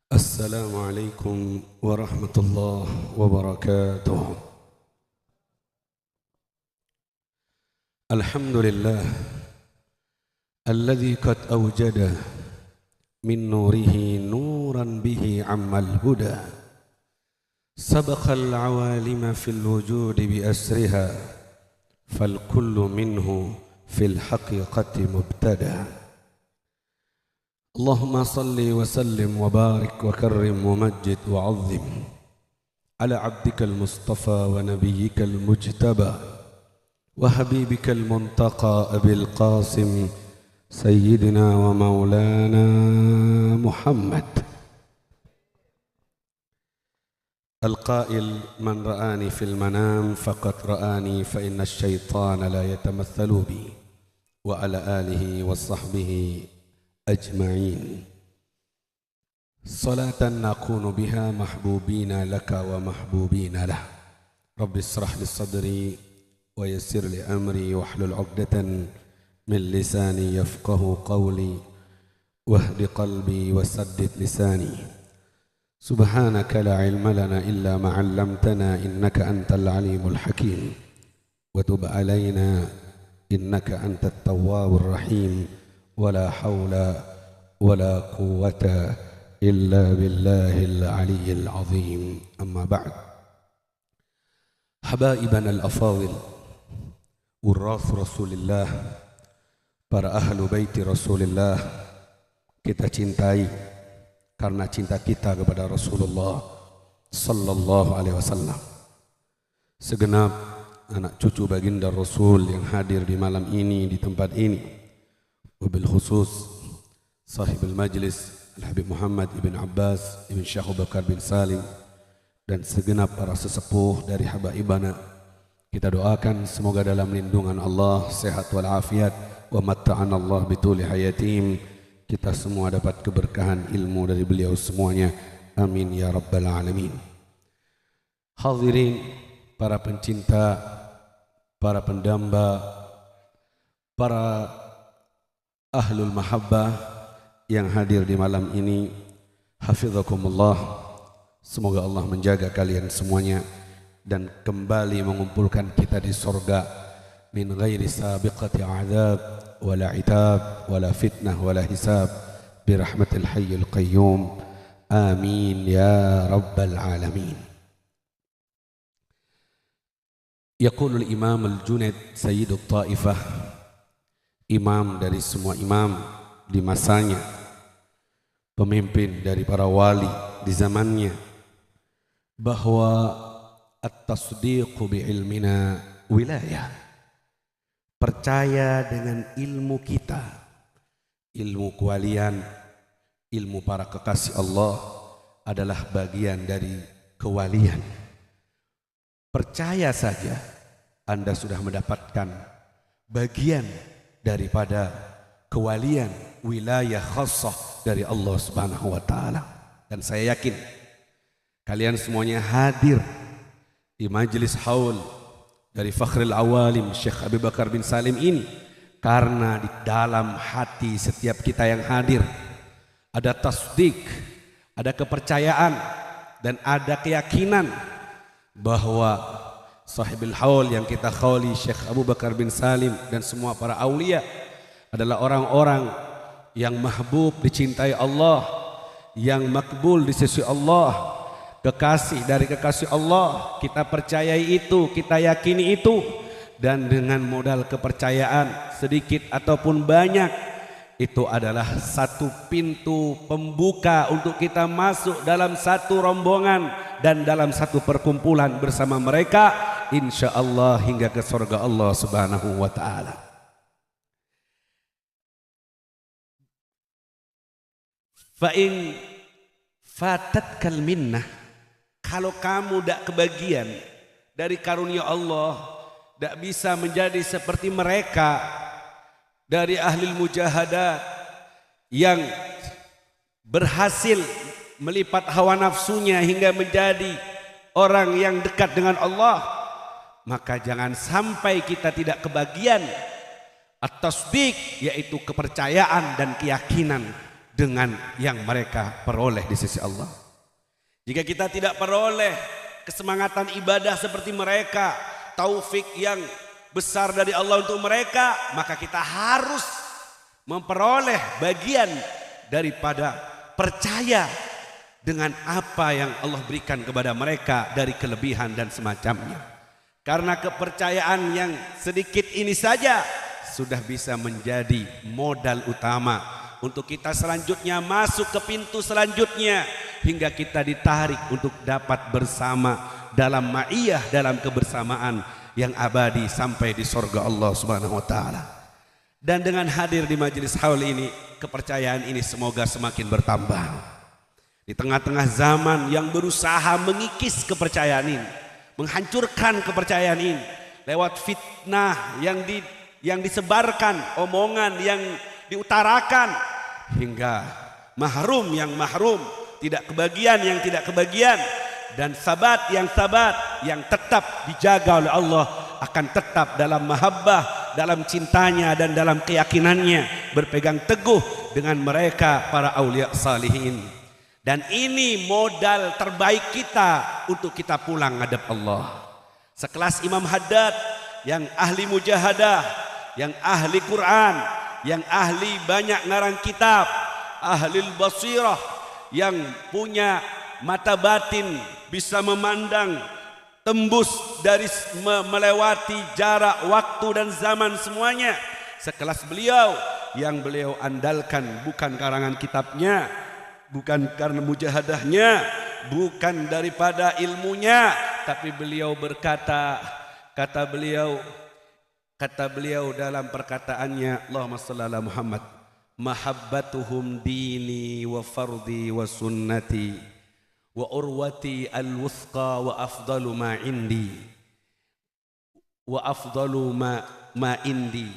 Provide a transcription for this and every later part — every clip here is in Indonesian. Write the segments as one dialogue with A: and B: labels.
A: السلام عليكم ورحمة الله وبركاته. الحمد لله الذي قد أوجد من نوره نورا به عم الهدى، سبق العوالم في الوجود بأسرها، فالكل منه في الحقيقة مبتدأ. اللهم صل وسلم وبارك وكرم ومجد وعظم على عبدك المصطفى ونبيك المجتبى وحبيبك المنتقى أبي القاسم سيدنا ومولانا محمد، القائل من رآني في المنام فقد رآني فإن الشيطان لا يتمثل بي، وعلى آله وصحبه أجمعين. صلاة نكون بها محبوبين لك ومحبوبين له. رب اشرح لي صدري ويسر لي أمري واحلل عقدة من لساني يفقه قولي واهد قلبي وسدد لساني. سبحانك لا علم لنا إلا ما علمتنا إنك أنت العليم الحكيم، وتب علينا إنك أنت التواب الرحيم. ولا حول ولا قوة إلا بالله العلي العظيم. أما بعد، حبائبنا الأفاضل، وراث رسول الله، para ahlu baiti Rasulullah, kita cintai karena cinta kita kepada Rasulullah sallallahu alaihi wasallam. Segenap anak cucu baginda Rasul yang hadir di malam ini di tempat ini, wabil khusus sahibul majlis Al-Habib Muhammad ibn Abbas ibn Syekh Abu Bakar bin Salim, dan segenap para sesepuh dari habaibana, kita doakan semoga dalam lindungan Allah sehat walafiat, wa matta'an Allah bituli hayatim, kita semua dapat keberkahan ilmu dari beliau semuanya, amin ya rabbal alamin. Hadirin, para pencinta, para pendamba, para ahlul mahabbah yang hadir di malam ini, hafizakumullah, semoga Allah menjaga kalian semuanya dan kembali mengumpulkan kita di sorga min ghairi sabiqati azab wala itab wala fitnah wala hisab birahmatil hayyul qayyum, amin ya rabbal alamin. Yaqulul imam al-Junaid sayyidut ta'ifah, imam dari semua imam di masanya, pemimpin dari para wali di zamannya, bahwa at-tasdiqu bi'ilmina wilayah, percaya dengan ilmu kita, ilmu kewalian, ilmu para kekasih Allah adalah bagian dari kewalian. Percaya saja Anda sudah mendapatkan bagian daripada kewalian, wilayah khassah dari Allah Subhanahu wa taala. Dan saya yakin kalian semuanya hadir di majelis haul dari Fakhrul Awalim Syekh Abu Bakar bin Salim ini karena di dalam hati setiap kita yang hadir ada tasdik, ada kepercayaan dan ada keyakinan bahwa sahibul haul yang kita khawli Syekh Abu Bakar bin Salim dan semua para awliya adalah orang-orang yang mahbub, dicintai Allah, yang makbul di sisi Allah, kekasih dari kekasih Allah. Kita percayai itu, kita yakini itu, dan dengan modal kepercayaan sedikit ataupun banyak, itu adalah satu pintu pembuka untuk kita masuk dalam satu rombongan dan dalam satu perkumpulan bersama mereka, insya Allah hingga ke surga Allah Subhanahu wa ta'ala. Fa'in fatatkal minnah, kalau kamu tidak kebagian dari karunia Allah, tidak bisa menjadi seperti mereka dari ahli mujahadah yang berhasil melipat hawa nafsunya hingga menjadi orang yang dekat dengan Allah, maka jangan sampai kita tidak kebagian at-tasdiq, yaitu kepercayaan dan keyakinan. dengan yang mereka peroleh di sisi Allah. Jika kita tidak peroleh kesemangatan ibadah seperti mereka, taufik yang besar dari Allah untuk mereka, maka kita harus memperoleh bagian daripada percaya dengan apa yang Allah berikan kepada mereka dari kelebihan dan semacamnya. Karena kepercayaan yang sedikit ini saja sudah bisa menjadi modal utama untuk kita selanjutnya masuk ke pintu selanjutnya, hingga kita ditarik untuk dapat bersama dalam ma'iyah, dalam kebersamaan yang abadi sampai di surga Allah Subhanahu wa taala. Dan dengan hadir di majelis haul ini, kepercayaan ini semoga semakin bertambah. Di tengah-tengah zaman yang berusaha mengikis kepercayaan ini, menghancurkan kepercayaan ini lewat fitnah yang disebarkan, omongan yang diutarakan, hingga mahrum yang mahrum, tidak kebagian yang tidak kebagian, dan sabat yang tetap dijaga oleh Allah akan tetap dalam mahabbah, dalam cintanya dan dalam keyakinannya, berpegang teguh dengan mereka para aulia salihin. Dan ini modal terbaik kita untuk kita pulang ngadep Allah. Sekelas Imam Haddad yang ahli mujahadah, yang ahli Quran, yang ahli banyak ngarang kitab, ahli basirah, yang punya mata batin, bisa memandang tembus dari melewati jarak, waktu dan zaman semuanya. Sekelas beliau yang beliau andalkan bukan karangan kitabnya, bukan karena mujahadahnya, bukan daripada ilmunya, tapi beliau berkata, kata beliau dalam perkataannya, Allahumma shalli ala Muhammad, mahabbatuhum dini wa fardi wa sunnati wa urwati al-wuthqa wa afdalu ma indi wa afdalu ma indi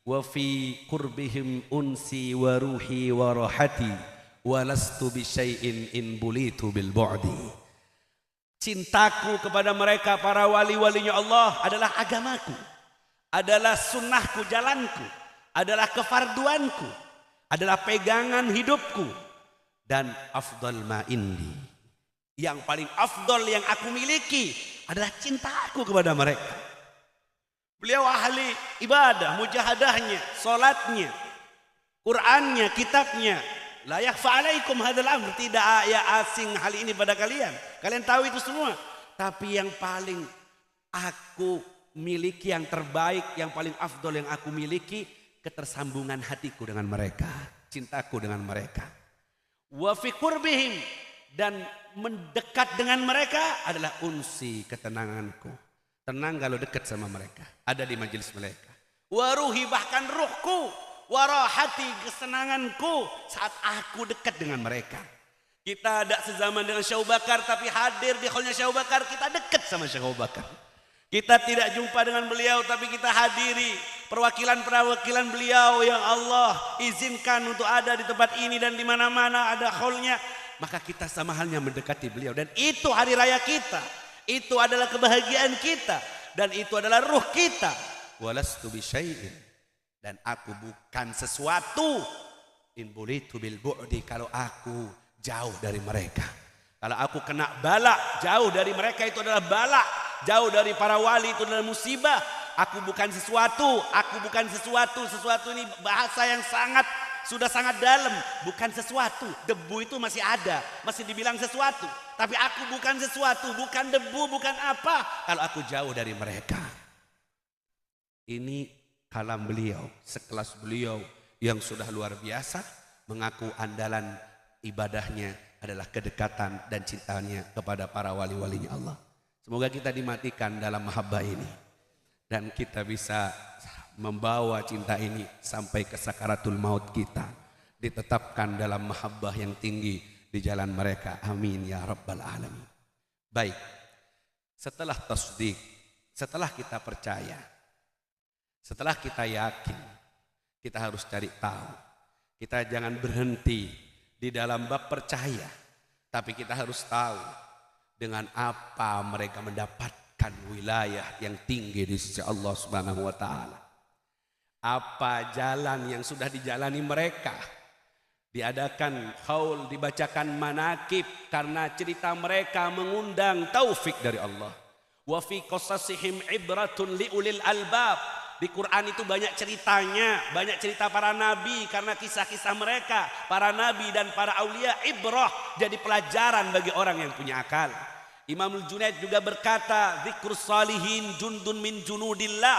A: wa fi qurbihim unsi wa ruhi wa rahati walastu bi syai'in in bulitu bil bu'di. Cintaku kepada mereka para wali-walinya Allah adalah agamaku, adalah sunnahku, jalanku, adalah kefarduanku, adalah pegangan hidupku, dan afdal ma indi, yang paling afdal yang aku miliki adalah cintaku kepada mereka. Beliau ahli ibadah, mujahadahnya, salatnya, Qur'annya, kitabnya. La yakhfa alaikum hadzal amr, tidak ya asing hal ini pada kalian. Kalian tahu itu semua. Tapi yang paling aku miliki, yang terbaik, yang paling afdol yang aku miliki, ketersambungan hatiku dengan mereka, cintaku dengan mereka. Wa fi qurbihim, dan mendekat dengan mereka adalah unsi, ketenanganku. Tenang kalau dekat sama mereka, ada di majelis mereka. Wa ruhi, bahkan ruhku, warahati, kesenanganku saat aku dekat dengan mereka. Kita ada sezaman dengan Syekh Abu Bakar, tapi hadir di haulnya Syekh Abu Bakar, kita dekat sama Syekh Abu Bakar. Kita tidak jumpa dengan beliau, tapi kita hadiri perwakilan-perwakilan beliau yang Allah izinkan untuk ada di tempat ini dan di mana-mana ada haulnya. Maka kita sama halnya mendekati beliau, dan itu hari raya kita, itu adalah kebahagiaan kita, dan itu adalah ruh kita. Walastu bi syai'in, dan aku bukan sesuatu in bulitu bil bu'di, kalau aku jauh dari mereka. Kalau aku kena bala, jauh dari mereka itu adalah bala, jauh dari para wali itu adalah musibah. Aku bukan sesuatu, sesuatu ini bahasa yang sudah sangat dalam. Bukan sesuatu, debu itu masih ada, masih dibilang sesuatu. Tapi aku bukan sesuatu, bukan debu, bukan apa, kalau aku jauh dari mereka. Ini kalam beliau, sekelas beliau yang sudah luar biasa, mengaku andalan ibadahnya adalah kedekatan dan cintanya kepada para wali-walinya Allah. Semoga kita dimatikan dalam mahabbah ini, dan kita bisa membawa cinta ini sampai ke sakaratul maut kita, ditetapkan dalam mahabbah yang tinggi di jalan mereka. Amin ya rabbal alamin. Baik, setelah tasdik, setelah kita percaya, setelah kita yakin, kita harus cari tahu. Kita jangan berhenti di dalam bab percaya, tapi kita harus tahu dengan apa mereka mendapatkan wilayah yang tinggi di sisi Allah Subhanahu wa taala. Apa jalan yang sudah dijalani mereka diadakan haul, dibacakan manakib karena cerita mereka mengundang taufik dari Allah. Wa fi qasasihim ibratun liulil albab. Di Quran itu banyak ceritanya, banyak cerita para nabi karena kisah-kisah mereka, para nabi dan para aulia ibrah, jadi pelajaran bagi orang yang punya akal. Imam Junaid juga berkata, dzikrus salihin jundun min junudillah.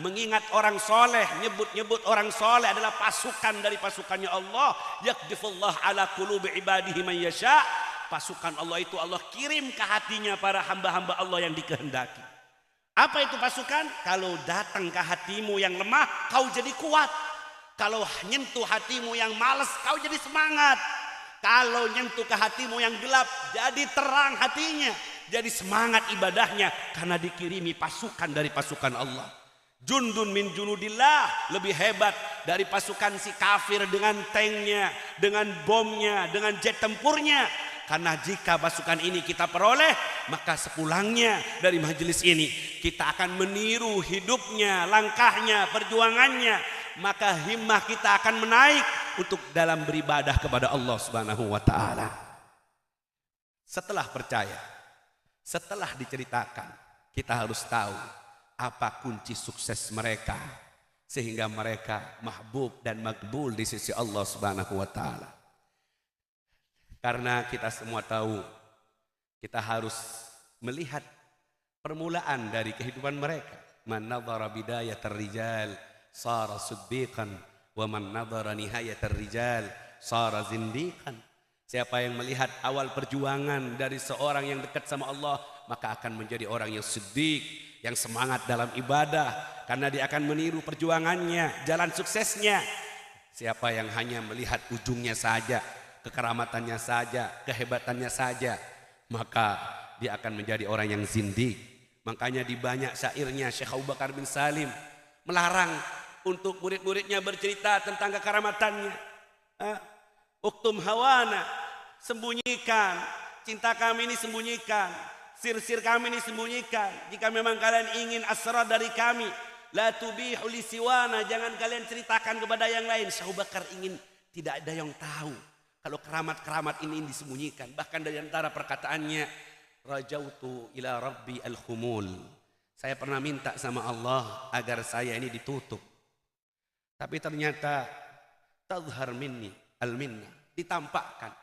A: Mengingat orang soleh, nyebut-nyebut orang soleh adalah pasukan dari pasukannya Allah. Yakdifullah ala qulubi ibadihi man yasha. Pasukan Allah itu Allah kirim ke hatinya para hamba-hamba Allah yang dikehendaki. Apa itu pasukan? Kalau datang ke hatimu yang lemah, kau jadi kuat. Kalau nyentuh hatimu yang malas, kau jadi semangat. Kalau nyentuh ke hatimu yang gelap, jadi terang hatinya, jadi semangat ibadahnya karena dikirimi pasukan dari pasukan Allah. Jundun min junudillah, lebih hebat dari pasukan si kafir dengan tanknya, dengan bomnya, dengan jet tempurnya. Karena jika pasukan ini kita peroleh, maka sepulangnya dari majelis ini kita akan meniru hidupnya, langkahnya, perjuangannya. Maka himmah kita akan menaik untuk dalam beribadah kepada Allah Subhanahu wa taala. Setelah percaya, setelah diceritakan, kita harus tahu apa kunci sukses mereka sehingga mereka mahbub dan makbul di sisi Allah Subhanahu wa taala. Karena kita semua tahu, kita harus melihat permulaan dari kehidupan mereka. Man nadhara bidayatar rijal sara siddiqan wa man nadhara nihayatar rijal sara zindiqan. Siapa yang melihat awal perjuangan dari seorang yang dekat sama Allah, maka akan menjadi orang yang siddiq, yang semangat dalam ibadah karena dia akan meniru perjuangannya, jalan suksesnya. Siapa yang hanya melihat ujungnya saja, kekeramatannya saja, kehebatannya saja, maka dia akan menjadi orang yang zindik. Makanya di banyak syairnya Syekh Abu Bakar bin Salim melarang untuk murid-muridnya bercerita tentang kekaramatannya. Uktum hawana, sembunyikan cinta kami ini, sembunyikan sir-sir kami ini, sembunyikan. Jika memang kalian ingin asrar dari kami, la tubihu li siwana, jangan kalian ceritakan kepada yang lain. Syekh Abu Bakar ingin tidak ada yang tahu kalau keramat-keramat ini disembunyikan. Bahkan dari antara perkataannya, rajautu ila rabbi al-khumul, saya pernah minta sama Allah agar saya ini ditutup, tapi ternyata tadhhar minni al-minna, ditampakkan.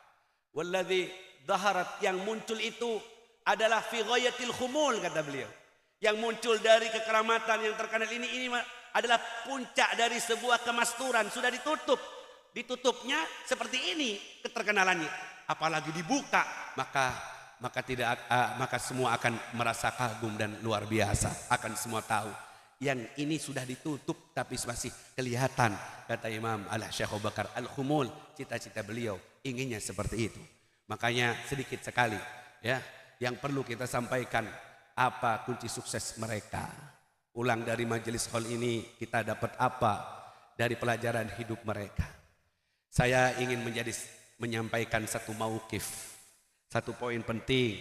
A: Walladzi dhaharat, yang muncul itu adalah fi ghayatil khumul, kata beliau. Yang muncul dari kekeramatan yang terkenal ini adalah puncak dari sebuah kemasturan, sudah ditutup. Ditutupnya seperti ini keterkenalannya, apalagi dibuka, maka semua akan merasa kagum dan luar biasa, akan semua tahu yang ini sudah ditutup tapi masih kelihatan. Kata Imam Syekh Abu Bakar Al-Khumul, cita-cita beliau inginnya seperti itu. Makanya sedikit sekali ya yang perlu kita sampaikan, apa kunci sukses mereka. Ulang dari majelis hall ini kita dapat apa dari pelajaran hidup mereka. Saya ingin menyampaikan satu mauqif, satu poin penting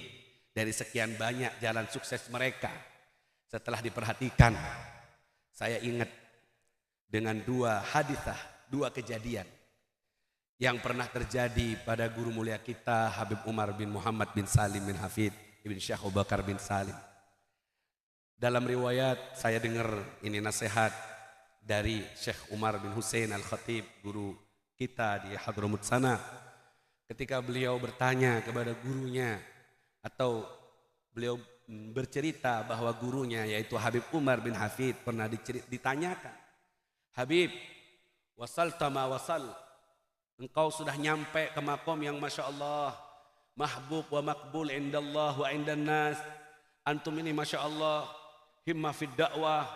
A: dari sekian banyak jalan sukses mereka. Setelah diperhatikan, saya ingat dengan dua hadithah, dua kejadian yang pernah terjadi pada guru mulia kita Habib Umar bin Muhammad bin Salim bin Hafid ibn Syekh Abu Bakar bin Salim. Dalam riwayat saya dengar ini nasihat dari Syekh Umar bin Hussein Al-Khatib, guru kita di Hadramut sana, ketika beliau bertanya kepada gurunya, atau beliau bercerita bahwa gurunya yaitu Habib Umar bin Hafid pernah ditanyakan, Habib, wasalta ma wasal, engkau sudah nyampe ke makom yang Masya Allah mahbub wa makbul indallah wa indan nas, antum ini Masya Allah himmah fid dakwah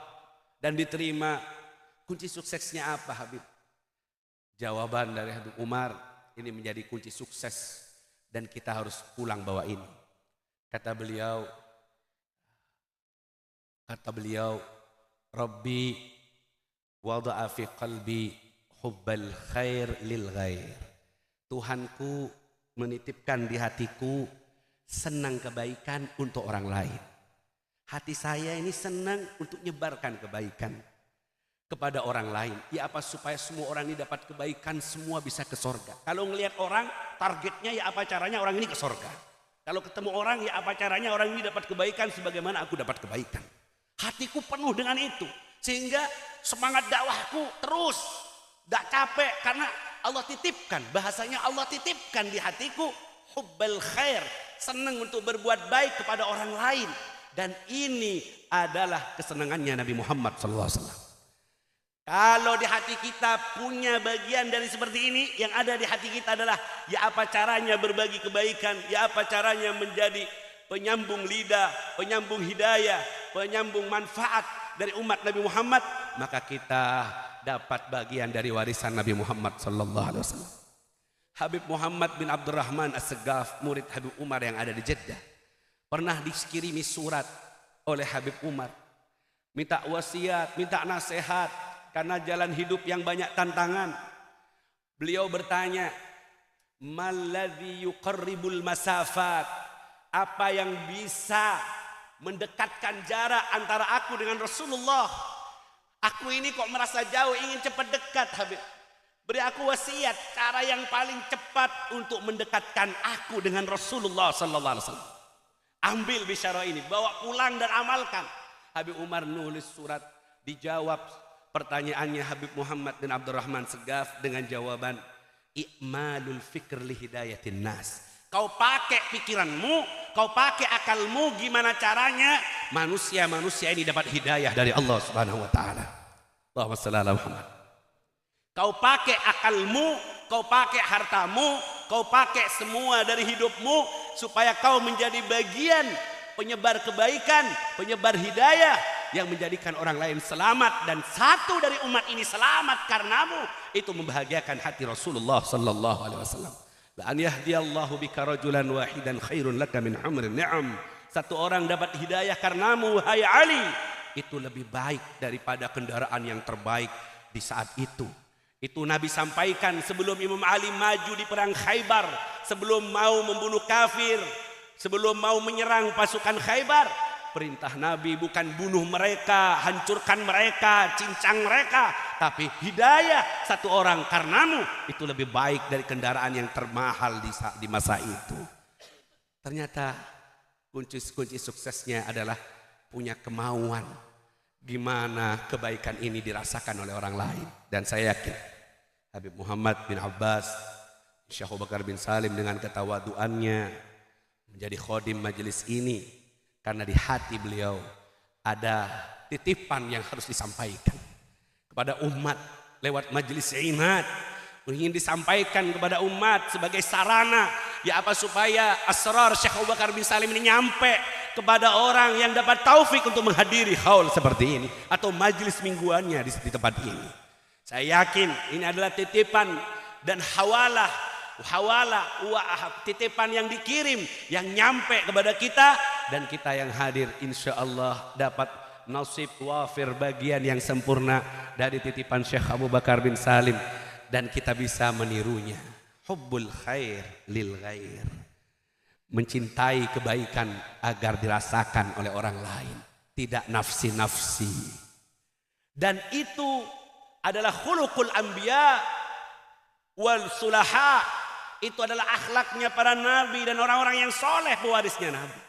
A: dan diterima, kunci suksesnya apa Habib? Jawaban dari Habib Umar, ini menjadi kunci sukses dan kita harus pulang bawa ini. Kata beliau, Rabbi wada'a fi qalbi hubbal khair lil ghair. Tuhanku menitipkan di hatiku senang kebaikan untuk orang lain. Hati saya ini senang untuk menyebarkan kebaikan. kepada orang lain. Ya apa supaya semua orang ini dapat kebaikan, semua bisa ke sorga. Kalau ngelihat orang, targetnya ya apa caranya orang ini ke sorga. Kalau ketemu orang, ya apa caranya orang ini dapat kebaikan sebagaimana aku dapat kebaikan. Hatiku penuh dengan itu. Sehingga semangat dakwahku terus. Tidak capek karena Allah titipkan. Bahasanya Allah titipkan di hatiku. Hubbal khair. Senang untuk berbuat baik kepada orang lain. Dan ini adalah kesenangannya Nabi Muhammad SAW. Kalau di hati kita punya bagian dari seperti ini, yang ada di hati kita adalah ya apa caranya berbagi kebaikan, ya apa caranya menjadi penyambung lidah, penyambung hidayah, penyambung manfaat dari umat Nabi Muhammad, maka kita dapat bagian dari warisan Nabi Muhammad sallallahu alaihi wasallam. Habib Muhammad bin Abdurrahman As-Segaf, murid Habib Umar yang ada di Jeddah, pernah dikirimi surat oleh Habib Umar, minta wasiat, minta nasihat. Karena jalan hidup yang banyak tantangan. Beliau bertanya, "Malladzi yuqarribul masafat?" Apa yang bisa mendekatkan jarak antara aku dengan Rasulullah? Aku ini kok merasa jauh, ingin cepat dekat, Habib. Beri aku wasiat, cara yang paling cepat untuk mendekatkan aku dengan Rasulullah sallallahu alaihi wasallam. Ambil bisyarah ini, bawa pulang dan amalkan. Habib Umar nulis surat, dijawab pertanyaannya Habib Muhammad bin Abdurrahman Segaf dengan jawaban i'malul fikr li hidayatin nas. Kau pakai pikiranmu, kau pakai akalmu, gimana caranya manusia-manusia ini dapat hidayah dari Allah Subhanahu wa taala. Allahumma shalli ala Muhammad. Kau pakai akalmu, kau pakai hartamu, kau pakai semua dari hidupmu supaya kau menjadi bagian penyebar kebaikan, penyebar hidayah yang menjadikan orang lain selamat, dan satu dari umat ini selamat karenamu. Itu membahagiakan hati Rasulullah sallallahu alaihi wasallam. La an yahdiyallahu bika rajulan wahidan khairun laka min humrin ni'am. Satu orang dapat hidayah karenamu wahai Ali, itu lebih baik daripada kendaraan yang terbaik di saat itu. Itu Nabi sampaikan sebelum Imam Ali maju di perang Khaybar, sebelum mau membunuh kafir, sebelum mau menyerang pasukan Khaybar. Perintah Nabi bukan bunuh mereka, hancurkan mereka, cincang mereka, tapi hidayah satu orang karenamu itu lebih baik dari kendaraan yang termahal di masa itu. Ternyata kunci suksesnya adalah punya kemauan gimana kebaikan ini dirasakan oleh orang lain. Dan saya yakin Habib Muhammad bin Abbas, Syekh Abu Bakar bin Salim dengan ketawaduannya menjadi khodim majelis ini karena di hati beliau ada titipan yang harus disampaikan kepada umat lewat majelis inat, ingin disampaikan kepada umat sebagai sarana ya apa supaya asrar Syekh Abu Bakar bin Salim ini nyampe kepada orang yang dapat taufik untuk menghadiri haul seperti ini atau majelis mingguannya di tempat ini. Saya yakin ini adalah titipan dan hawalah titipan yang dikirim yang nyampe kepada kita, dan kita yang hadir insya Allah dapat nasib wafir, bagian yang sempurna dari titipan Syekh Abu Bakar bin Salim, dan kita bisa menirunya. Hubbul khair lil ghair, mencintai kebaikan agar dirasakan oleh orang lain, tidak nafsi-nafsi. Dan itu adalah khuluqul anbiya wal sulaha. Itu adalah akhlaknya para nabi dan orang-orang yang soleh, pewarisnya Nabi.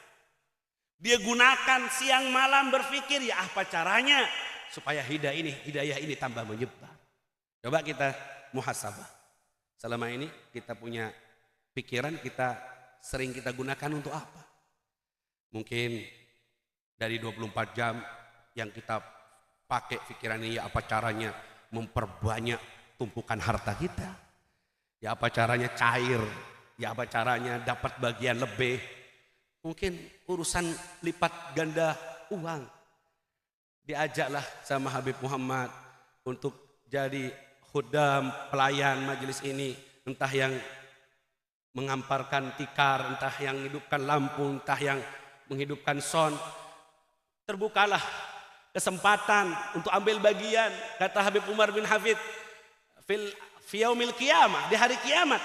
A: Dia gunakan siang malam berpikir ya apa caranya supaya hidayah ini tambah menyebar. Coba kita muhasabah. Selama ini kita punya pikiran, kita sering kita gunakan untuk apa? Mungkin dari 24 jam yang kita pakai pikiran ini ya apa caranya memperbanyak tumpukan harta kita. Ya apa caranya cair, ya apa caranya dapat bagian lebih. Mungkin urusan lipat ganda uang. Diajaklah sama Habib Muhammad untuk jadi khudam, pelayan majelis ini. Entah yang mengamparkan tikar, entah yang menghidupkan lampu, entah yang menghidupkan sound. Terbukalah kesempatan untuk ambil bagian. Kata Habib Umar bin Hafid, fi yaumil qiyamah, di hari kiamat,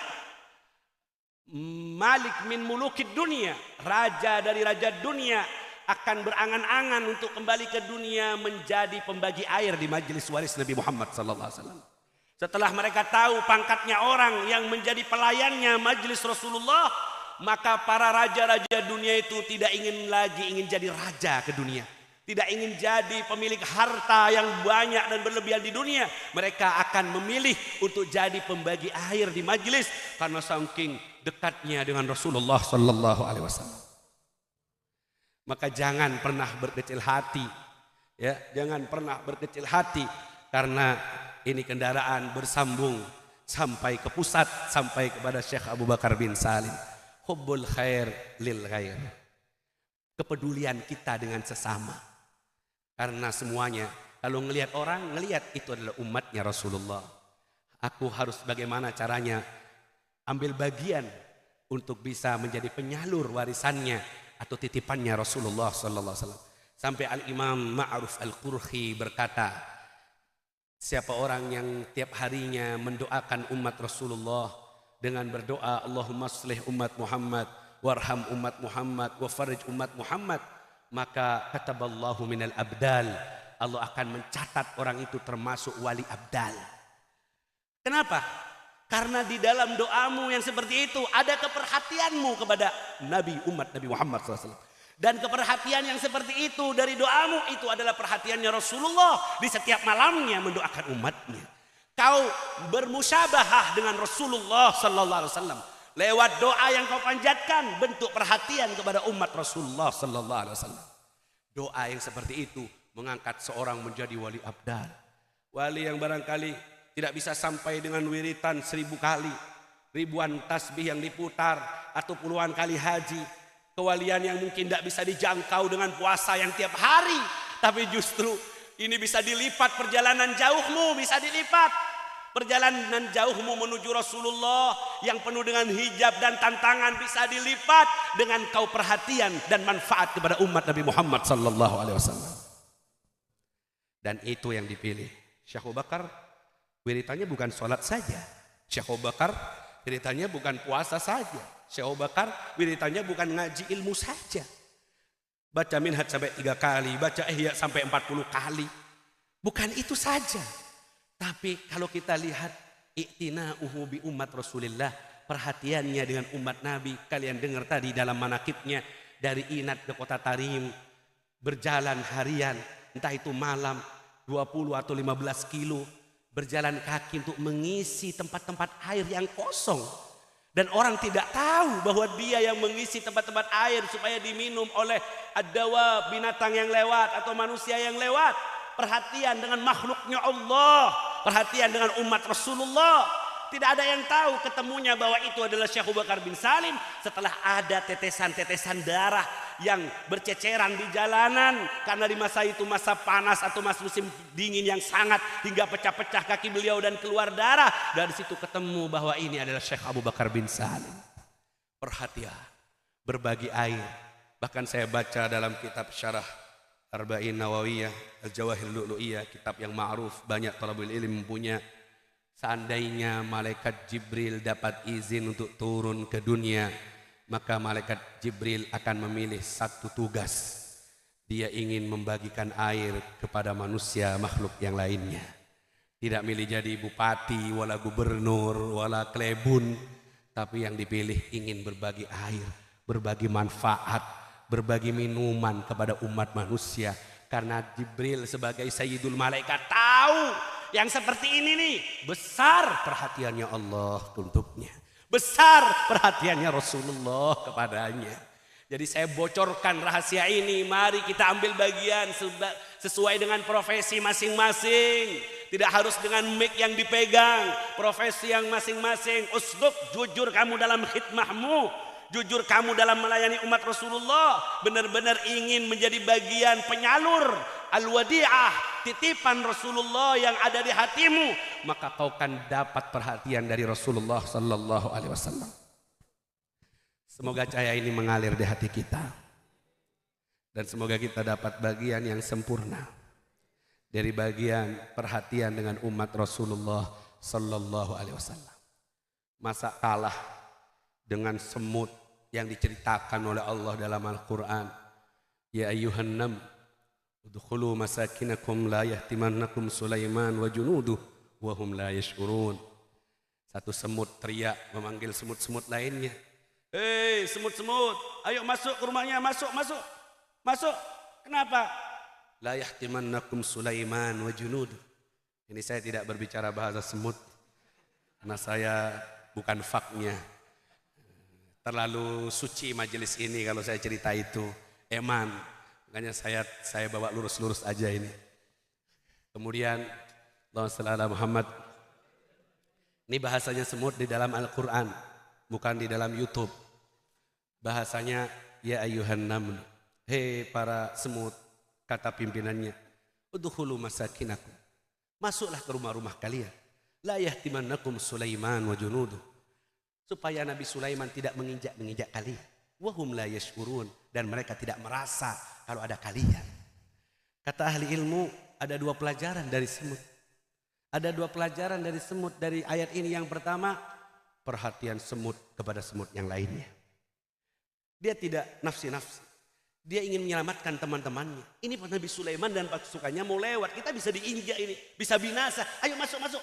A: Malik min mulukid dunia, raja dari raja dunia akan berangan-angan untuk kembali ke dunia menjadi pembagi air di majelis waris Nabi Muhammad sallallahu alaihi wasallam. Setelah mereka tahu pangkatnya orang yang menjadi pelayannya majelis Rasulullah, maka para raja-raja dunia itu tidak ingin lagi jadi raja ke dunia. Tidak ingin jadi pemilik harta yang banyak dan berlebihan di dunia. Mereka akan memilih untuk jadi pembagi air di majelis karena saking dekatnya dengan Rasulullah sallallahu alaihi wasallam. Maka jangan pernah berkecil hati, ya, jangan pernah berkecil hati karena ini kendaraan bersambung sampai ke pusat, sampai kepada Syekh Abu Bakar bin Salim. Hubbul khair lil khair. Kepedulian kita dengan sesama. Karena semuanya, kalau ngelihat orang, ngelihat itu adalah umatnya Rasulullah. Aku harus bagaimana caranya ambil bagian untuk bisa menjadi penyalur warisannya atau titipannya Rasulullah sallallahu alaihi wasallam. Sampai Al-Imam Ma'ruf Al-Qurhi berkata, siapa orang yang tiap harinya mendoakan umat Rasulullah dengan berdoa Allahumma aslih umat Muhammad warham umat Muhammad wa farij umat Muhammad, maka kataballahu minal abdal, Allah akan mencatat orang itu termasuk wali abdal. Kenapa? Karena di dalam doamu yang seperti itu ada keperhatianmu kepada Nabi umat Nabi Muhammad SAW. Dan keperhatian yang seperti itu dari doamu itu adalah perhatiannya Rasulullah di setiap malamnya mendoakan umatnya. Kau bermusyabahah dengan Rasulullah sallallahu alaihi wasallam lewat doa yang kau panjatkan, bentuk perhatian kepada umat Rasulullah sallallahu alaihi wasallam. Doa yang seperti itu mengangkat seorang menjadi wali abdal. Wali yang barangkali tidak bisa sampai dengan wiritan 1000 kali, ribuan tasbih yang diputar, atau puluhan kali haji. Kewalian yang mungkin tidak bisa dijangkau dengan puasa yang tiap hari, tapi justru ini bisa dilipat, perjalanan jauhmu bisa dilipat. Perjalanan jauhmu menuju Rasulullah yang penuh dengan hijab dan tantangan bisa dilipat dengan kau perhatian dan manfaat kepada umat Nabi Muhammad sallallahu alaihi wasallam. Dan itu yang dipilih. Syekh Abu Bakar wiritannya bukan sholat saja. Syekh Abu Bakar wiritannya bukan puasa saja. Syekh Abu Bakar wiritannya bukan ngaji ilmu saja. Baca minhaj sampai 3 kali, baca ihya sampai 40 kali. Bukan itu saja. Tapi kalau kita lihat i'tina'uhu bi umat Rasulillah, perhatiannya dengan umat Nabi, kalian dengar tadi dalam manakibnya dari Inat ke kota Tarim, berjalan harian, entah itu malam 20 atau 15 kilo, berjalan kaki untuk mengisi tempat-tempat air yang kosong. Dan orang tidak tahu bahwa dia yang mengisi tempat-tempat air supaya diminum oleh ad-dawa, binatang yang lewat atau manusia yang lewat. Perhatian dengan makhluknya Allah, perhatian dengan umat Rasulullah. Tidak ada yang tahu ketemunya bahwa itu adalah Syekh Abu Bakar bin Salim setelah ada tetesan-tetesan darah yang berceceran di jalanan karena di masa itu masa panas atau masa musim dingin yang sangat hingga pecah-pecah kaki beliau dan keluar darah. Dari situ ketemu bahwa ini adalah Syekh Abu Bakar bin Salim. Perhatian, berbagi air. Bahkan saya baca dalam kitab syarah Arba'in Nawawiyah, Al-Jawahir Lu'lu'iyah, kitab yang ma'ruf, banyak talabul ilm punya. Seandainya malaikat Jibril dapat izin untuk turun ke dunia, maka malaikat Jibril akan memilih satu tugas. Dia ingin membagikan air kepada manusia makhluk yang lainnya. Tidak milih jadi bupati, wala gubernur, wala klebun, tapi yang dipilih ingin berbagi air, berbagi manfaat, berbagi minuman kepada umat manusia. Karena Jibril sebagai Sayyidul Malaikat tahu yang seperti ini nih besar perhatiannya Allah untuknya, besar perhatiannya Rasulullah kepadanya. Jadi saya bocorkan rahasia ini. Mari kita ambil bagian sesuai dengan profesi masing-masing. Tidak harus dengan mic yang dipegang, profesi yang masing-masing. Usduk, jujur kamu dalam khidmahmu, jujur kamu dalam melayani umat Rasulullah, benar-benar ingin menjadi bagian penyalur al-wadi'ah, titipan Rasulullah yang ada di hatimu, maka kau akan dapat perhatian dari Rasulullah sallallahu alaihi wasallam. Semoga cahaya ini mengalir di hati kita dan semoga kita dapat bagian yang sempurna dari bagian perhatian dengan umat Rasulullah sallallahu alaihi wasallam. Masa kalah dengan semut yang diceritakan oleh Allah dalam Al-Quran. Ya ayyuhan nam udkhulu masakinakum la yahtimannakum Sulaiman wa junuduh wa hum la yash'urun. Satu semut teriak memanggil semut-semut lainnya. Hei semut-semut, ayo masuk ke rumahnya, masuk, masuk, masuk. Kenapa? La yahtimannakum Sulaiman wa junuduh. Ini saya tidak berbicara bahasa semut karena saya bukan faknya. Terlalu suci majelis ini kalau saya cerita itu. Eman, makanya saya bawa lurus-lurus aja ini. Kemudian Allahumma shalli ala Muhammad. Ini bahasanya semut di dalam Al-Quran, bukan di dalam YouTube. Bahasanya ya ayyuhan naml. Hei para semut, kata pimpinannya. Udkhulu masakinakum. Masuklah ke rumah-rumah kalian. La yahtimannakum Sulaiman wa junuduh. Supaya Nabi Sulaiman tidak menginjak-menginjak kalian. Wahum la yash'urun, dan mereka tidak merasa kalau ada kalian. Kata ahli ilmu, ada dua pelajaran dari semut. Ada dua pelajaran dari semut dari ayat ini. Yang pertama, perhatian semut kepada semut yang lainnya. Dia tidak nafsi-nafsi. Dia ingin menyelamatkan teman-temannya. Ini Nabi Sulaiman dan pasukannya mau lewat. Kita bisa diinjak ini, bisa binasa. Ayo masuk, masuk.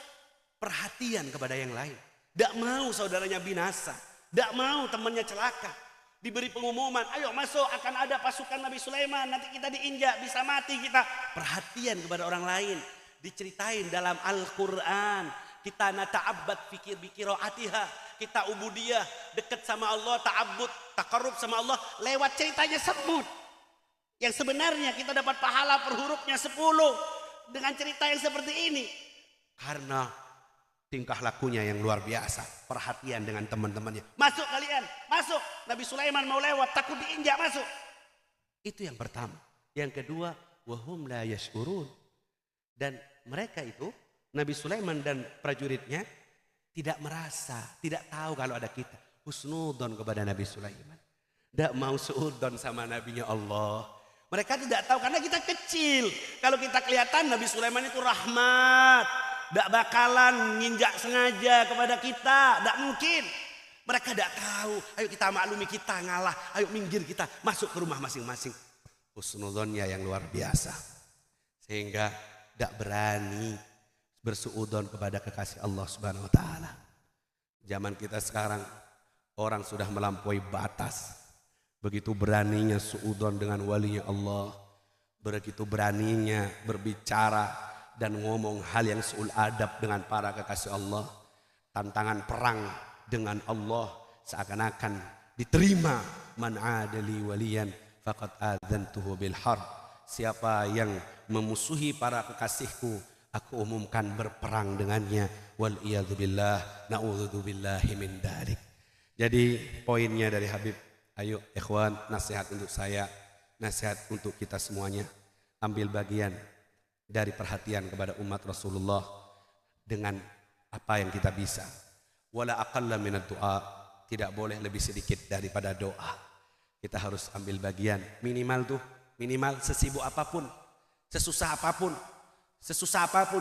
A: Perhatian kepada yang lain. Tidak mau saudaranya binasa. Tidak mau temannya celaka. Diberi pengumuman, ayo masuk, akan ada pasukan Nabi Sulaiman. Nanti kita diinjak, bisa mati kita. Perhatian kepada orang lain. Diceritain dalam Al-Quran. Kita nata'abbad fikir bikiro'atiha. Kita ubudiyah, dekat sama Allah, ta'abbud, taqarrub sama Allah. Lewat ceritanya semut. Yang sebenarnya kita dapat pahala per hurufnya 10. Dengan cerita yang seperti ini. Karena tingkah lakunya yang luar biasa. Perhatian dengan teman-temannya. Masuk kalian, masuk. Nabi Sulaiman mau lewat, takut diinjak, masuk. Itu yang pertama. Yang kedua, wahum la yash'urun. Dan mereka itu, Nabi Sulaiman dan prajuritnya tidak merasa, tidak tahu kalau ada kita. Husnudon kepada Nabi Sulaiman. Tidak mau suudon sama nabinya Allah. Mereka tidak tahu karena kita kecil. Kalau kita kelihatan Nabi Sulaiman itu rahmat. Tidak bakalan nginjak sengaja kepada kita. Tidak mungkin. Mereka tidak tahu. Ayo kita maklumi, kita ngalah. Ayo minggir kita masuk ke rumah masing-masing. Husnudonnya yang luar biasa. Sehingga tidak berani bersuudon kepada kekasih Allah Subhanahu wa taala. Zaman kita sekarang orang sudah melampaui batas. Begitu beraninya suudon dengan walinya Allah, begitu beraninya berbicara dan ngomong hal yang seul adab dengan para kekasih Allah. Tantangan perang dengan Allah seakan-akan diterima. Man adali waliyan faqad adzantuhu bil harb. Siapa yang memusuhi para kekasihku, aku umumkan berperang dengannya. Wal iyadzubillah, na'udzubillahi min dzalik. Jadi poinnya dari Habib, ayo ikhwan, nasihat untuk saya, nasihat untuk kita semuanya. Ambil bagian dari perhatian kepada umat Rasulullah dengan apa yang kita bisa. Wala aqalla minad du'a, tidak boleh lebih sedikit daripada doa. Kita harus ambil bagian, minimal sesibuk apapun, sesusah apapun,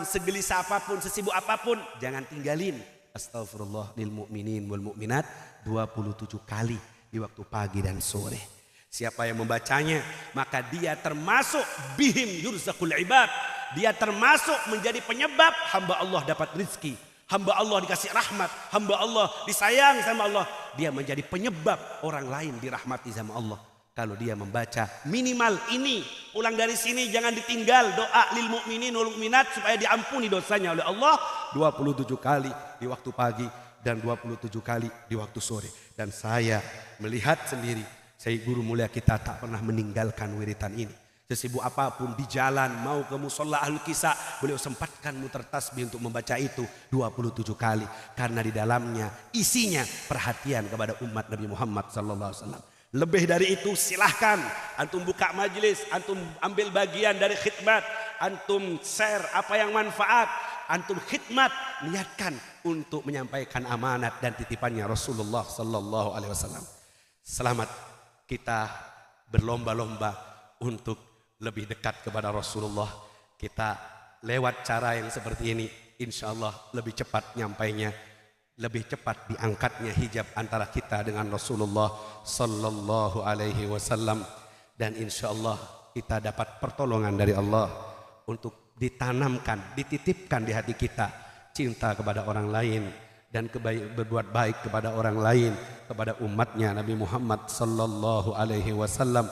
A: segelisah apapun, sesibuk apapun, jangan tinggalin astaghfirullah lil mu'minin wal mu'minat 27 kali di waktu pagi dan sore. Siapa yang membacanya, maka dia termasuk bihim yurzaqul ibad. Dia termasuk menjadi penyebab hamba Allah dapat rezeki, hamba Allah dikasih rahmat, hamba Allah disayang sama Allah. Dia menjadi penyebab orang lain dirahmati sama Allah. Kalau dia membaca minimal ini, pulang dari sini jangan ditinggal doa lil mu'minin wal mu'minat supaya diampuni dosanya oleh Allah 27 kali di waktu pagi dan 27 kali di waktu sore. Dan saya melihat sendiri, saya guru mulia kita tak pernah meninggalkan wiritan ini. Sesibuk apapun di jalan, mau ke musola Ahlul Kisah, beliau sempatkan muter tasbih untuk membaca itu 27 kali. Karena di dalamnya isinya perhatian kepada umat Nabi Muhammad SAW. Lebih dari itu silahkan antum buka majelis, antum ambil bagian dari khidmat, antum share apa yang manfaat, antum khidmat, niatkan untuk menyampaikan amanat dan titipannya Rasulullah sallallahu alaihi wasallam. Selamat kita berlomba-lomba untuk lebih dekat kepada Rasulullah. Kita lewat cara yang seperti ini, insya Allah lebih cepat nyampainya, lebih cepat diangkatnya hijab antara kita dengan Rasulullah sallallahu alaihi wasallam. dan insya Allah kita dapat pertolongan dari Allah untuk ditanamkan, dititipkan di hati kita cinta kepada orang lain dan berbuat baik kepada orang lain, kepada umatnya Nabi Muhammad sallallahu alaihi wasallam,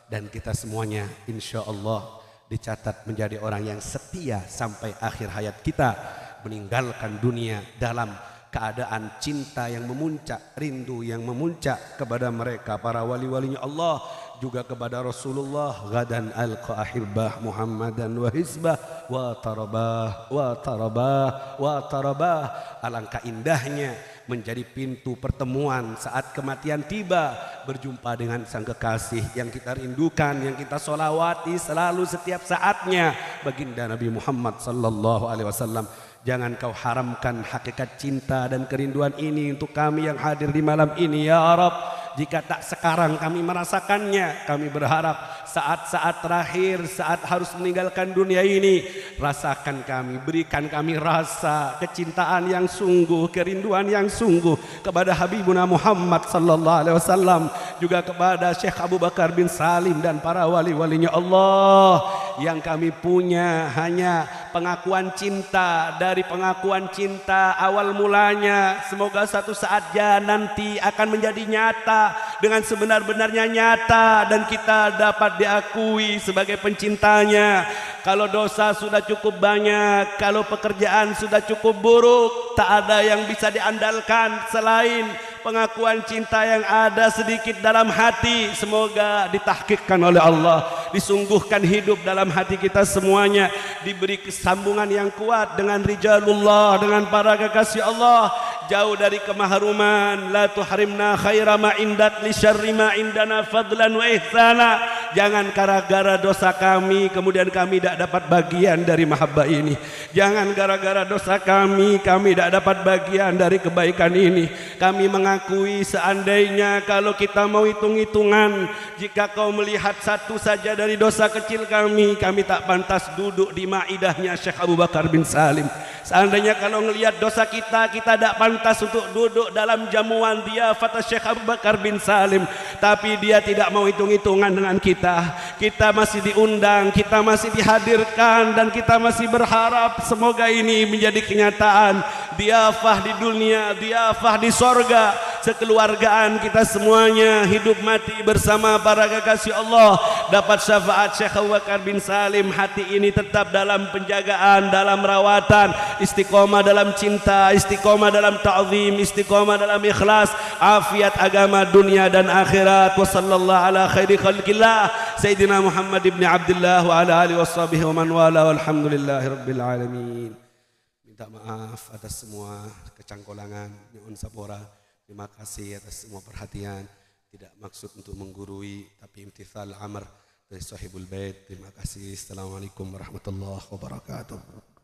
A: dan kita semuanya insya Allah dicatat menjadi orang yang setia sampai akhir hayat kita, meninggalkan dunia dalam keadaan cinta yang memuncak, rindu yang memuncak kepada mereka para wali-walinya Allah, juga kepada Rasulullah. Gadan alqa ahibbah Muhammadan wa hizbah wa tarabah wa tarabah wa tarabah. Alangkah indahnya menjadi pintu pertemuan saat kematian tiba, berjumpa dengan sang kekasih yang kita rindukan, yang kita solawati selalu setiap saatnya, baginda Nabi Muhammad sallallahu alaihi wasallam. Jangan kau haramkan hakikat cinta dan kerinduan ini untuk kami yang hadir di malam ini ya Rabb. Jika tak sekarang kami merasakannya, kami berharap saat-saat terakhir, saat harus meninggalkan dunia ini, rasakan kami, berikan kami rasa kecintaan yang sungguh, kerinduan yang sungguh kepada Habibuna Muhammad sallallahu alaihi wasallam, juga kepada Syekh Abu Bakar bin Salim dan para wali-walinya Allah. Yang kami punya hanya pengakuan cinta, dari pengakuan cinta awal mulanya, semoga satu saat nanti akan menjadi nyata dengan sebenar-benarnya nyata, dan kita dapat diakui sebagai pencintanya. Kalau dosa sudah cukup banyak, kalau pekerjaan sudah cukup buruk, tak ada yang bisa diandalkan selain pengakuan cinta yang ada sedikit dalam hati. Semoga ditahqiqkan oleh Allah, disungguhkan hidup dalam hati kita semuanya, diberi kesambungan yang kuat dengan rijalullah, dengan para kekasih Allah, jauh dari kemahruman. La tuhrimna khaira ma indat li syarri ma indana fadlan wa ihsana. Jangan gara-gara dosa kami kemudian kami tidak dapat bagian dari mahabbah ini. Jangan gara-gara dosa kami tidak dapat bagian dari kebaikan ini. Kami mengakui seandainya kalau kita mau hitung-hitungan, jika kau melihat satu saja dari dosa kecil kami tak pantas duduk di maidahnya Syekh Abu Bakar bin Salim. Seandainya kalau melihat dosa kita tidak pantas untuk duduk dalam jamuan dia Fatah Syekh Abu Bakar bin Salim. Tapi dia tidak mau hitung-hitungan dengan kita. Kita masih diundang, kita masih dihadirkan, dan kita masih berharap semoga ini menjadi kenyataan. Diafah di dunia, diafah di sorga, sekeluargaan kita semuanya hidup mati bersama para kekasih Allah, dapat syafaat Syekh Abu Bakar bin Salim. Hati ini tetap dalam penjagaan, dalam rawatan, istiqomah dalam cinta, istiqomah dalam ta'zim, istiqomah dalam ikhlas, afiat agama dunia dan akhirat. Wa sallallahu ala khairi khalqillah Sayyidina Muhammad ibn Abdullah wa ala alihi washabihi wa man wala, walhamdulillahi rabbil alamin. Minta maaf atas semua kecangkolangan, nyuwun sapora. Terima kasih atas semua perhatian. Tidak maksud untuk menggurui, tapi imtithal amr dari sahibul bait. Terima kasih. Assalamualaikum warahmatullahi wabarakatuh.